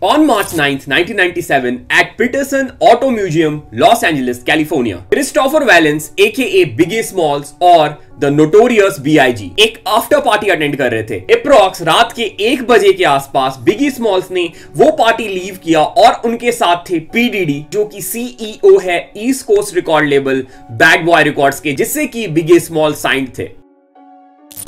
On March 9th, 1997, at Peterson Auto Museum, Los Angeles, California, Christopher Valens, aka Biggie Smalls और The Notorious B.I.G. एक after party attend कर रहे थे। Approx रात के 1 बजे के आसपास बिगी स्मॉल्स ने वो पार्टी लीव किया और उनके साथ थे पी डीडी, जो कि सीईओ है east cost record label bad Boy records के, जिससे कि बिगी स्मॉल साइंड थे।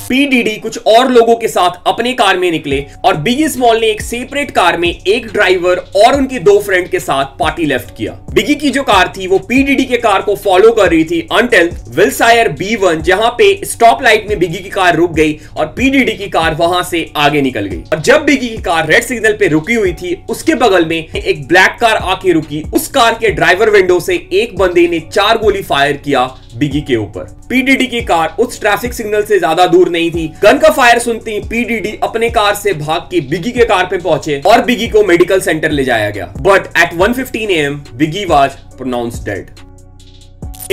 पी डीडी कुछ और लोगों के साथ अपने कार में निकले और बिगी स्मॉल ने एक सेपरेट कार में एक ड्राइवर और उनके 2 फ्रेंड के साथ पार्टी लेफ्ट किया। बिगी की जो कार थी वो पी डीडी के कार को फॉलो कर रही थी अंटिल विल्सायर B1, जहां पे स्टॉप लाइट में बिगी की कार रुक गई और पी डीडी की कार वहां से आगे निकल गई। और जब बिगी की कार रेड सिग्नल पे रुकी हुई थी, उसके बगल में एक ब्लैक कार आके रुकी। उस कार के ड्राइवर विंडो से एक बंदे ने 4 गोली फायर किया बिगी के ऊपर। पी डीडी की कार उस ट्रैफिक सिग्नल से ज्यादा दूर नहीं थी। गन का फायर सुनते ही पी डीडी अपने कार से भाग के बिगी के कार पे पहुंचे और बिगी को मेडिकल सेंटर ले जाया गया। But at 1:15 AM, Biggie was pronounced dead.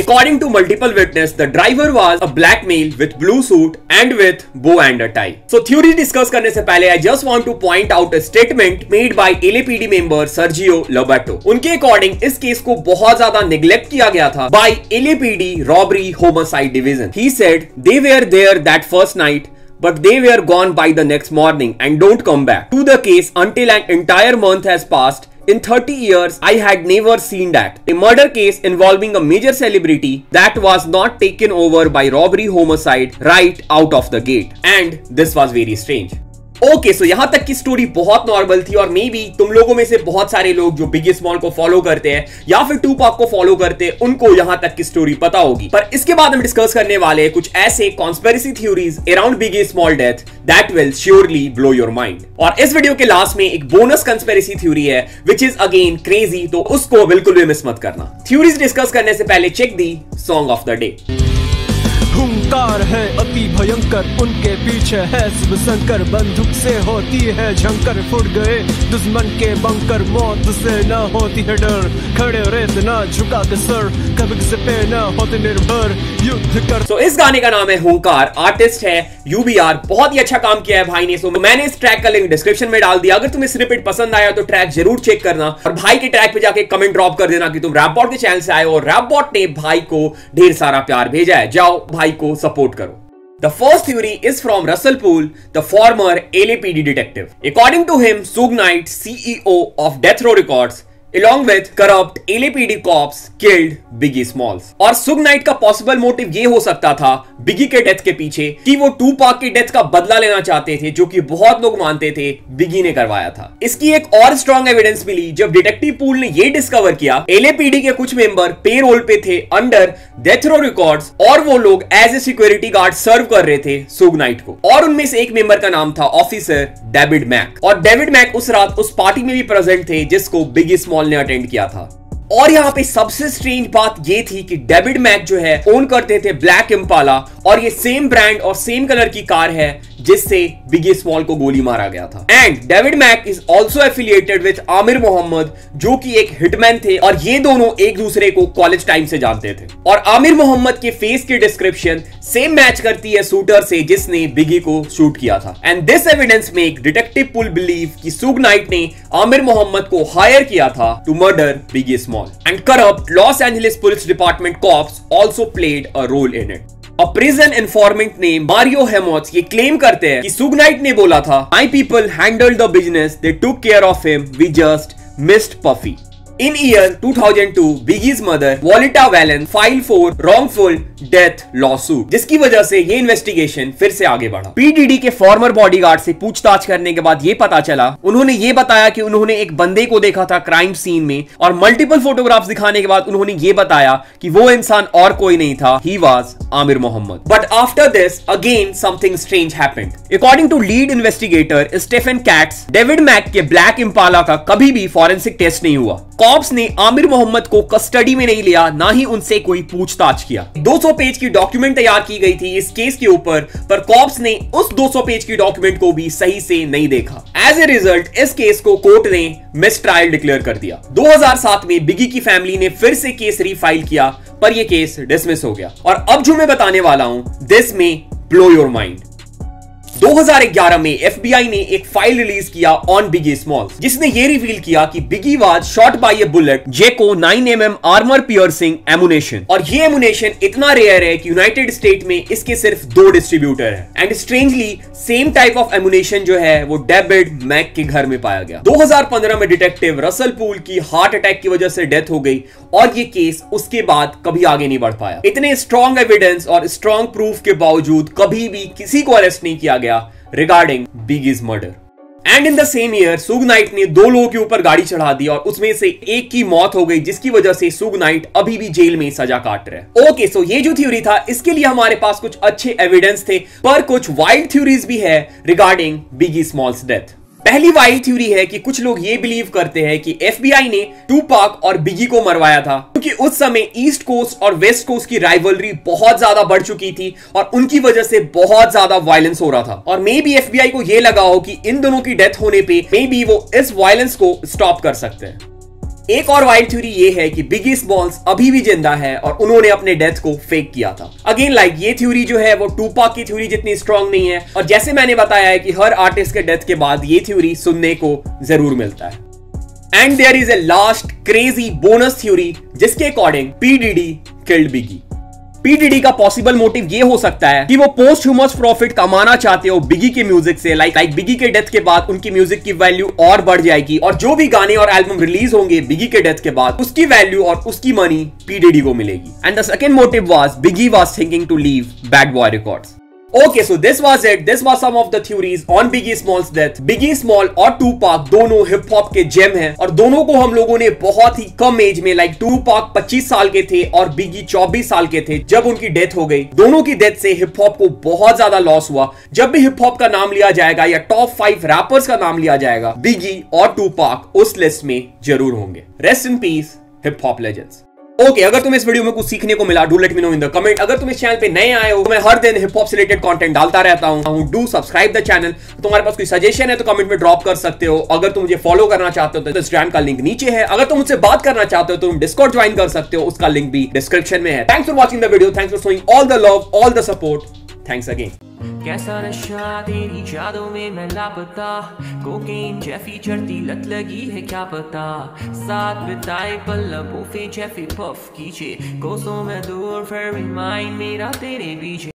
According to multiple witnesses, the driver was a black male with blue suit and with bow and a tie. So theory discuss करने से पहले I just want to point out a statement made by LAPD member Sergio Lobato. उनके according इस case को बहुत ज्यादा neglect किया गया था by LAPD Robbery Homicide Division. He said they were there that first night, but they were gone by the next morning and don't come back to the case until an entire month has passed. In 30 years, I had never seen that. A murder case involving a major celebrity that was not taken over by robbery homicide right out of the gate. And this was very strange. Okay, so यहां तक की story बहुत normal थी और may be तुम लोगों में से बहुत सारे लोग जो बिगी स्मॉल को फॉलो करते हैं या फिर टूपाक को फॉलो करते हैं, उनको यहां तक की स्टोरी पता होगी। पर इसके बाद हम डिस्कस करने वाले हैं कुछ ऐसे conspiracy theories around Biggie Small death that will surely blow your mind. और इस वीडियो के लास्ट में एक बोनस कॉन्स्पिरेसी थ्योरी है विच इज अगेन क्रेजी, तो उसको बिल्कुल भी मिस मत करना। थ्योरीज डिस्कस करने से पहले check the song of the day. हुंकार है अति भयंकर, उनके पीछे है शिव शंकर, बंदूक से होती है झंकर, फुट गए दुश्मन के बंकर, मौत से न होती है डर, खड़े रेत न झुका के सर, कभी से पे न होते निर्भर, युद्ध कर। तो इस गाने का नाम है हुंकार, आर्टिस्ट है UBR। बहुत ही अच्छा काम किया है भाई ने। सो मैंने इस ट्रैक का लिंक डिस्क्रिप्शन में डाल दिया। अगर तुम्हें स्निपेट पसंद आया तो ट्रैक जरूर चेक करना और भाई के ट्रैक पे जाके कमेंट ड्रॉप कर देना कि तुम रैप बॉट के चैनल से आए और रैप बॉट ने भाई को ढेर सारा प्यार भेजा है। जाओ भाई को सपोर्ट करो। The first theory is from Russell Poole, the former LAPD detective. According to him, Suge Knight, CEO of Death Row Records, along with corrupt LAPD cops, killed Biggie Smalls. और Suge Knight का possible motive ये हो सकता था बिगी के death के पीछे कि वो टूपाक के डेथ का बदला लेना चाहते थे, जो कि बहुत लोग मानते थे बिगी ने करवाया था। इसकी एक और स्ट्रॉन्ग एविडेंस मिली जब डिटेक्टिव पूल ने ये डिस्कवर किया LAPD के कुछ मेंबर पेरोल पे थे अंडर डेथ रो रिकॉर्ड्स और वो लोग एज ए सिक्योरिटी गार्ड सर्व कर रहे थे सुग नाइट को। और उनमें से एक मेंबर का नाम था ऑफिसर डेविड मैक। और डेविड मैक उस रात उस पार्टी में भी प्रेजेंट थे जिसको बिगी स्मॉल ने अटेंड किया था। और यहाँ पे सबसे स्ट्रेंज बात ये थी कि डेविड मैक जो है ओन करते थे ब्लैक इम्पाला और ये सेम ब्रांड और सेम कलर की कार है जिससे बिगी स्मॉल को गोली मारा गया था। And David Mack is also affiliated with Amir Muhammad, जो कि एक हिटमैन थे और ये दोनों एक दूसरे को कॉलेज टाइम से जानते थे। और आमिर मोहम्मद के फेस की डिस्क्रिप्शन सेम मैच करती है शूटर से जिसने बिगी को शूट किया था। And this evidence make detective Poole believe कि सुग नाइट ने आमिर मोहम्मद को हायर किया था to murder Biggie Small. And corrupt Los Angeles police department cops also played a role in it. A prison informant ने Mario हेमोट्स ये claim करते हैं कि सुग नाइट ने बोला था, My people handled the business, they took care of him, we just missed Puffy. In year 2002, Biggie's mother, Volita Valens, filed for wrongful death lawsuit, जिसकी वजह से ये इन्वेस्टिगेशन फिर से आगे बढ़ा। पीडीडी के फॉर्मर बॉडीगार्ड से पूछताछ करने के बाद ये पता चला, उन्होंने ये बताया कि उन्होंने एक बंदे को देखा था क्राइम सीन में और मल्टीपल फोटोग्राफ्स दिखाने के बाद उन्होंने ये बताया कि वो इंसान और कोई नहीं था, he was Amir Muhammad. But after this again something strange happened. According to lead investigator Stephen Katz, David Mack के ब्लैक इम्पाला का कभी भी फॉरेंसिक टेस्ट नहीं हुआ। कॉप्स ने आमिर मोहम्मद को कस्टडी में नहीं लिया, ना ही उनसे कोई पूछताछ किया। 200 पेज की डॉक्यूमेंट तैयार की गई थी इस केस के ऊपर, पर कॉप्स ने उस 200 पेज की डॉक्यूमेंट को भी सही से नहीं देखा। एज ए रिजल्ट इस केस को कोर्ट ने मिस ट्रायल डिक्लेयर कर दिया। 2007 में बिगी की फैमिली ने फिर से केस रीफाइल किया, पर यह केस डिसमिस हो गया। और अब जो मैं बताने वाला हूं दिस में ब्लो योर माइंड। 2011 में FBI ने एक फाइल रिलीज किया ऑन बिगी स्मॉल्स, जिसने ये रिवील किया कि Biggie was shot by a bullet जेको 9mm आर्मर पियर्सिंग एमुनेशन, और ये एमुनेशन इतना रेयर है कि यूनाइटेड स्टेट में इसके सिर्फ 2 डिस्ट्रीब्यूटर है। And strangely same type of ammunition जो है वो डेविड मैक के घर में पाया गया। 2015 में डिटेक्टिव रसल पूल की हार्ट अटैक की वजह से डेथ हो गई और ये केस उसके बाद कभी आगे नहीं बढ़ पाया। इतने स्ट्रॉन्ग एविडेंस और स्ट्रॉन्ग प्रूफ के बावजूद कभी भी किसी को अरेस्ट नहीं किया गया regarding Biggie's murder. And in the same year Suge Knight ने 2 लोगों के ऊपर गाड़ी चढ़ा दी और उसमें से एक की मौत हो गई, जिसकी वजह से सुग नाइट अभी भी जेल में सजा काट रहे हैं। ओके, सो ये जो थ्योरी था इसके लिए हमारे पास कुछ अच्छे एविडेंस थे, पर कुछ वाइल्ड थ्योरीज भी है रिगार्डिंग बिगी स्मॉल्स डेथ। पहली वाइल्ड थ्योरी है कि कुछ लोग ये बिलीव करते हैं कि FBI ने टूपाक और बिगी को मरवाया था, क्योंकि उस समय ईस्ट कोस्ट और वेस्ट कोस्ट की राइवलरी बहुत ज्यादा बढ़ चुकी थी और उनकी वजह से बहुत ज्यादा वायलेंस हो रहा था। और मे बी FBI को यह लगा हो कि इन दोनों की डेथ होने पे मे बी वो इस वायलेंस को स्टॉप कर सकते हैं। एक और वाइल्ड थ्योरी ये है कि बिगी स्मॉल्स अभी भी जिंदा है और उन्होंने अपने डेथ को फेक किया था। अगेन लाइक ये थ्योरी जो है वो टूपाक की थ्योरी जितनी स्ट्रांग नहीं है, और जैसे मैंने बताया है कि हर आर्टिस्ट के डेथ के बाद ये थ्योरी सुनने को जरूर मिलता है। And there is a last crazy bonus theory जिसके according P Diddy killed Biggie. P Diddy का पॉसिबल मोटिव ये हो सकता है कि वो पोस्ट ह्यूमस प्रॉफिट कमाना चाहते हो बिगी के म्यूजिक से। लाइक बिगी के डेथ के बाद उनकी म्यूजिक की वैल्यू और बढ़ जाएगी और जो भी गाने और एल्बम रिलीज होंगे बिगी के डेथ के बाद उसकी वैल्यू और उसकी मनी पी डीडी को मिलेगी। And the second motive was Biggie was thinking to leave Bad Boy Records. Okay, so this was it. This was some of the theories on Biggie Small's death. Biggie Small और Tupac दोनों hip hop के GeM हैं और दोनों को हम लोगों ने बहुत ही कम एज में, लाइक Tupac 25 साल के थे और Biggie 24 साल के थे जब उनकी डेथ हो गई। दोनों की डेथ से हिप हॉप को बहुत ज्यादा लॉस हुआ। जब भी हिप हॉप का नाम लिया जाएगा या टॉप 5 रैपर्स का नाम लिया जाएगा, Biggie और Tupac उस लिस्ट में जरूर होंगे। Rest in peace hip hop legends. Okay, अगर तुम्हें इस वीडियो में कुछ सीखने को मिला do let me know in the comment. अगर तुम इस चैनल पे नए आए हो, मैं हर दिन हिप हॉप से रिलेटेड कंटेंट डालता रहता हूं। Do subscribe the channel. तुम्हारे पास कोई सजेशन है तो कमेंट में ड्रॉप कर सकते हो। अगर तुम मुझे फॉलो करना चाहते हो तो इंस्टाग्राम का लिंक नीचे है। अगर तुम मुझसे बात करना चाहते हो तो तुम डिस्कॉर्ड ज्वाइन कर सकते हो, उसका लिंक भी डिस्क्रिप्शन में है। Thanks for watching the video, thanks for showing all the love, all the support. Thanks again. कैसा नशा तेरी यादों में मैं लापता, कोकेन जैफी चढ़ती लत लगी है क्या पता, साथ बिताए पल लबों पे जैफी पफ कीजिए, कोसों में दूर फिर भी माइंड मेरा तेरे पीछे।